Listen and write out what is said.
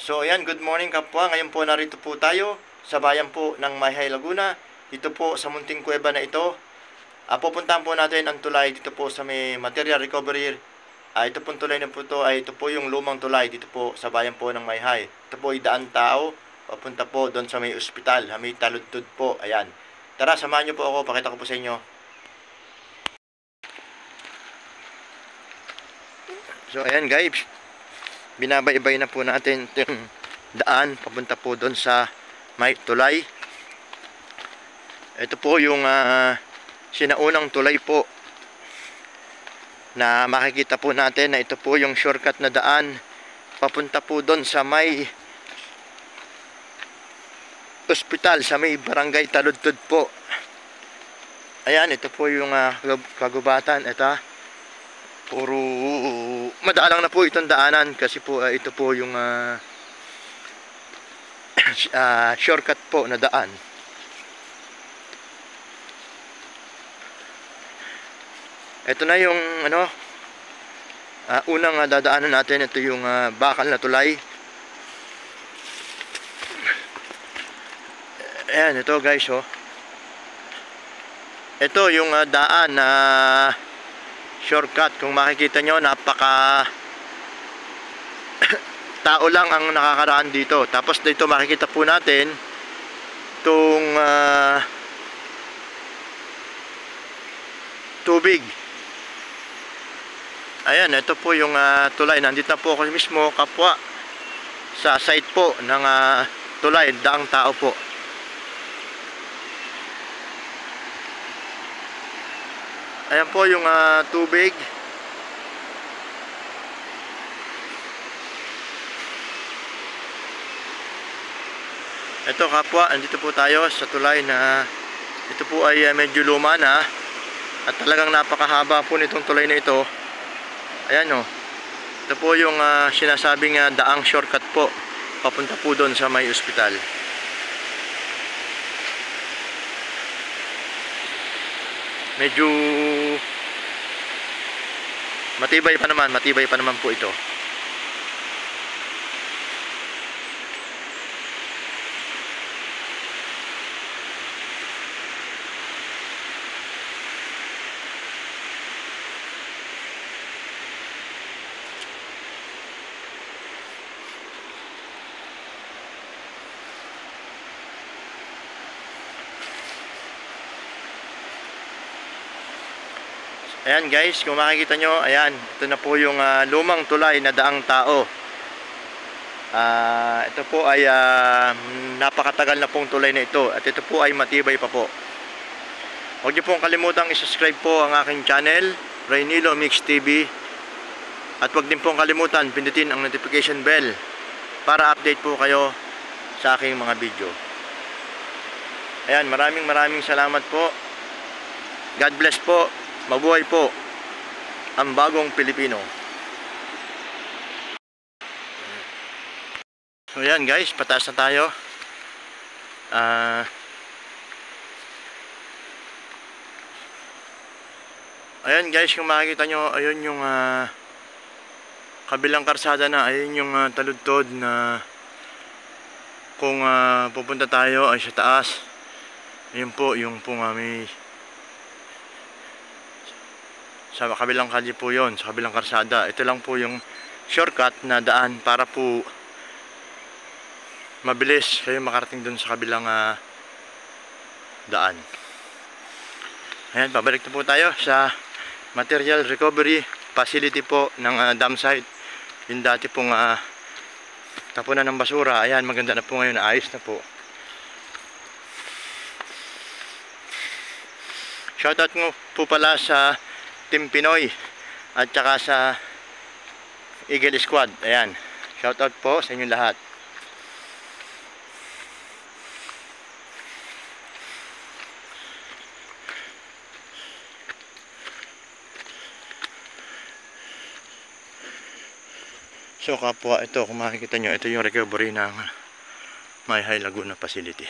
So ayan, good morning kapwa. Ngayon po narito po tayo sa bayan po ng Mayhay, Laguna. Dito po sa munting kuweba na ito. Pupuntahan po natin ang tulay dito po sa may material recovery. Ito pong tulay na po ito ay ito po yung lumang tulay dito po sa bayan po ng Mayhay. Ito po ay daan tao. Papunta po doon sa may ospital. May taludtod po. Ayan. Tara, samahan niyo po ako. Pakita ko po sa inyo. So ayan guys, binabaybay na po natin yung daan papunta po doon sa may tulay. Ito po yung sinaunang tulay po na makikita po natin na ito po yung shortcut na daan papunta po doon sa may ospital, sa may barangay Taludtod po. Ayan, ito po yung kagubatan. Ito puro madaalang na po itong daanan kasi po ito po yung shortcut po na daan. Ito na yung unang dadaanan natin. Ito yung bakal na tulay. Ayan, ito guys, oh. Ito yung daan na shortcut. Kung makikita nyo, napaka tao lang ang nakakaraan dito. Tapos dito makikita po natin itong tubig. Ayan, ito po yung tulay. Nandito na po ako mismo kapwa sa site po ng tulay, daang tao po. Ayan po yung tubig. Ito kapwa, andito po tayo sa tulay na ito po ay medyo luma na at talagang napakahaba po nitong tulay na ito. Ayan o. Ito po yung sinasabing daang shortcut po papunta po doon sa may ospital. Medyo matibay pa naman po ito. Ayan guys, kung makikita nyo, ayan, ito na po yung lumang tulay na daang tao. Ito po ay napakatagal na pong tulay na ito at ito po ay matibay pa po. Huwag nyo pong kalimutang i-subscribe po ang aking channel, Raynilo Mix TV. At huwag din pong kalimutan pindutin ang notification bell para update po kayo sa aking mga video. Ayan, maraming salamat po. God bless po. Mabuhay po ang bagong Pilipino. So yan guys, pataas na tayo. Ayan guys, kung makikita nyo, ayun yung kabilang karsada na, ayun yung taludtod na kung pupunta tayo ay sa taas. Ayun po, yung po may sa kabilang kalye po yon, sa kabilang karsada. Ito lang po yung shortcut na daan para po mabilis kayo makarating dun sa kabilang daan. Ayan, pabalik na po tayo sa material recovery facility po ng dam site. Yung dati pong tapunan ng basura. Ayan, maganda na po ngayon, ayos na po. Shoutout mo po pala sa Team Pinoy at saka sa Eagle Squad. Ayan, shoutout po sa inyong lahat. So kapwa, ito kung makikita nyo, ito yung recovery ng Mayhay Laguna facility.